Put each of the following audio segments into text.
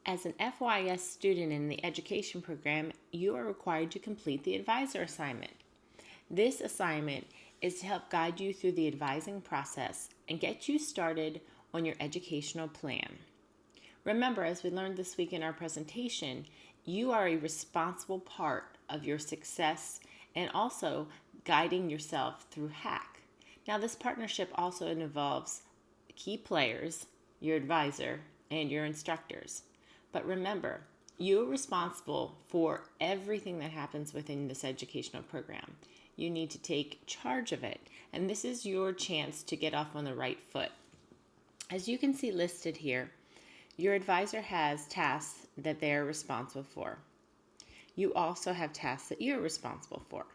As an FYS student in the education program, you are required to complete the advisor assignment. This assignment is to help guide you through the advising process and get you started on your educational plan. Remember, as we learned this week in our presentation, you are a responsible part of your success and also guiding yourself through HACK. Now, this partnership also involves key players, your advisor, and your instructors. But remember, you are responsible for everything that happens within this educational program. You need to take charge of it, and this is your chance to get off on the right foot. As you can see listed here, your advisor has tasks that they are responsible for. You also have tasks that you're responsible for.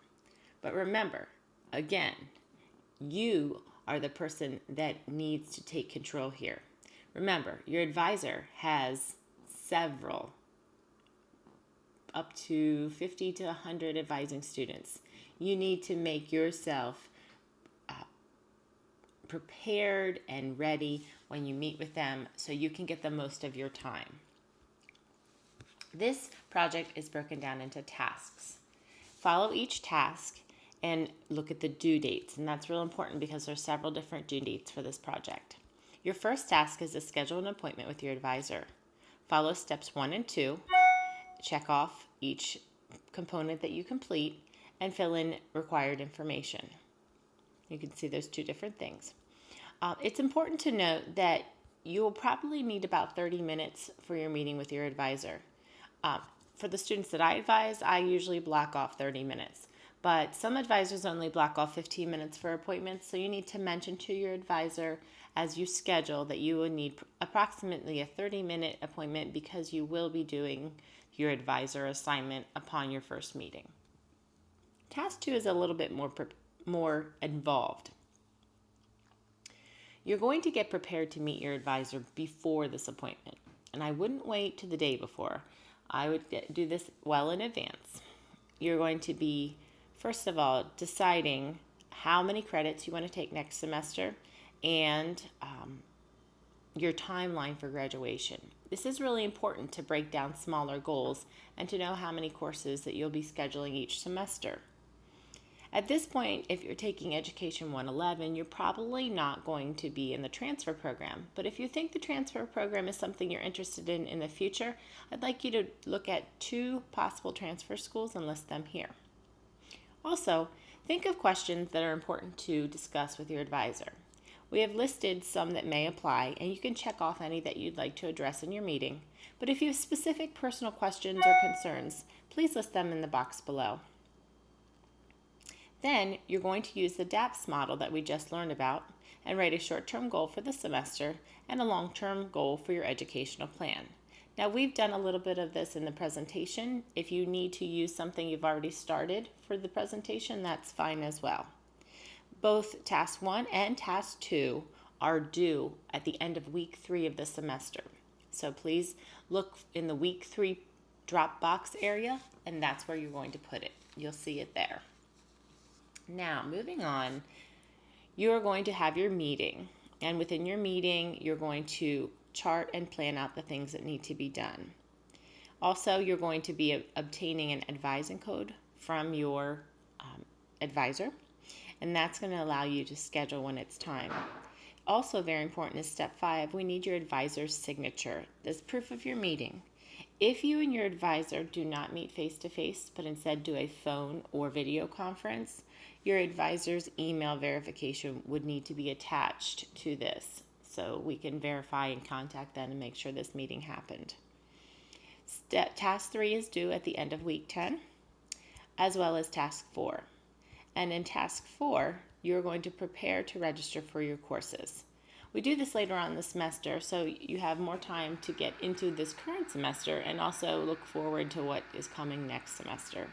But remember, again, you are the person that needs to take control here. Remember, your advisor has several, up to 50 to 100 advising students. You need to make yourself prepared and ready when you meet with them so you can get the most of your time. This project is broken down into tasks. Follow each task and look at the due dates, and that's real important because there's several different due dates for this project. Your first task is to schedule an appointment with your advisor. Follow steps 1 and 2. Check off each component that you complete and fill in required information. You can see there's two different things. It's important to note that you will probably need about 30 minutes for your meeting with your advisor. For the students that I advise, I usually block off 30 minutes. But some advisors only block off 15 minutes for appointments, so you need to mention to your advisor as you schedule that you will need approximately a 30-minute appointment because you will be doing your advisor assignment upon your first meeting. Task 2 is a little bit more involved. You're going to get prepared to meet your advisor before this appointment, and I wouldn't wait to the day before. I would do this well in advance. You're going to be, first of all, deciding how many credits you want to take next semester and your timeline for graduation. This is really important to break down smaller goals and to know how many courses that you'll be scheduling each semester. At this point, if you're taking Education 111, you're probably not going to be in the transfer program. But if you think the transfer program is something you're interested in the future, I'd like you to look at 2 possible transfer schools and list them here. Also, think of questions that are important to discuss with your advisor. We have listed some that may apply, and you can check off any that you'd like to address in your meeting. But if you have specific personal questions or concerns, please list them in the box below. Then you're going to use the DAPS model that we just learned about and write a short-term goal for the semester and a long-term goal for your educational plan. Now, we've done a little bit of this in the presentation. If you need to use something you've already started for the presentation, that's fine as well. Both Task 1 and Task 2 are due at the end of week 3 of the semester. So please look in the week 3 drop box area, and that's where you're going to put it. You'll see it there. Now, moving on, you're going to have your meeting, and within your meeting, you're going to chart and plan out the things that need to be done. Also, you're going to be obtaining an advising code from your advisor, and that's going to allow you to schedule when it's time. Also very important is step 5, we need your advisor's signature. This proof of your meeting. If you and your advisor do not meet face-to-face, but instead do a phone or video conference, your advisor's email verification would need to be attached to this so we can verify and contact them and make sure this meeting happened. Task 3 is due at the end of week 10, as well as Task 4. And in Task 4, you're going to prepare to register for your courses. We do this later on in the semester, so you have more time to get into this current semester and also look forward to what is coming next semester.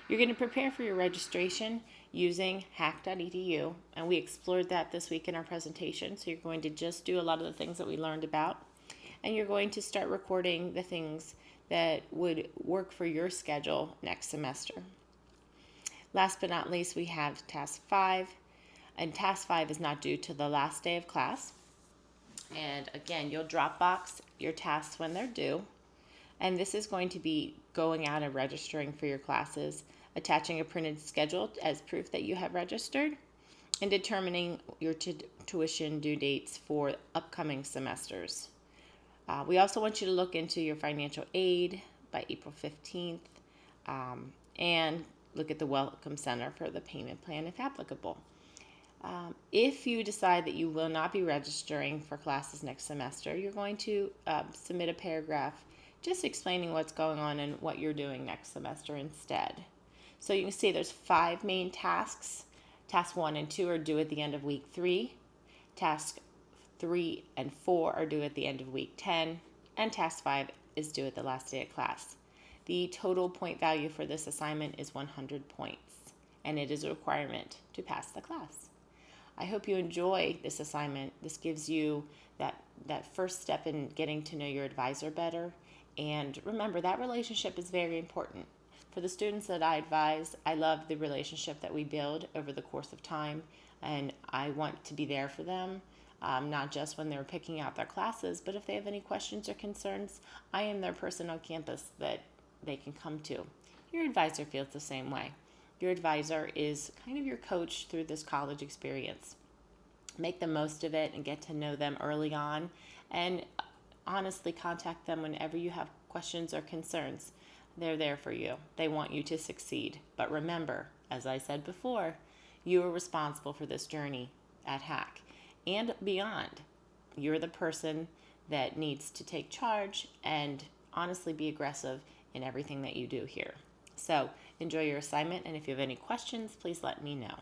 You're going to prepare for your registration using hack.edu, and we explored that this week in our presentation, so you're going to just do a lot of the things that we learned about, and you're going to start recording the things that would work for your schedule next semester. Last but not least, we have Task 5, and Task 5 is not due to the last day of class. And again, you'll Dropbox your tasks when they're due. And this is going to be going out and registering for your classes, attaching a printed schedule as proof that you have registered, and determining your tuition due dates for upcoming semesters. We also want you to look into your financial aid by April 15th and look at the Welcome Center for the payment plan if applicable. If you decide that you will not be registering for classes next semester, you're going to submit a paragraph just explaining what's going on and what you're doing next semester instead. So you can see there's 5 main tasks. Tasks 1 and 2 are due at the end of week 3. Tasks 3 and 4 are due at the end of week 10. And task 5 is due at the last day of class. The total point value for this assignment is 100 points, and it is a requirement to pass the class. I hope you enjoy this assignment. This gives you that first step in getting to know your advisor better. And remember, that relationship is very important. For the students that I advise, I love the relationship that we build over the course of time, and I want to be there for them, not just when they're picking out their classes, but if they have any questions or concerns, I am their person on campus that they can come to. Your advisor feels the same way. Your advisor is kind of your coach through this college experience. Make the most of it and get to know them early on, and honestly contact them whenever you have questions or concerns. They're there for you. They want you to succeed. But remember, as I said before, you are responsible for this journey at HAC and beyond. You're the person that needs to take charge and honestly be aggressive in everything that you do here. So enjoy your assignment, and if you have any questions, please let me know.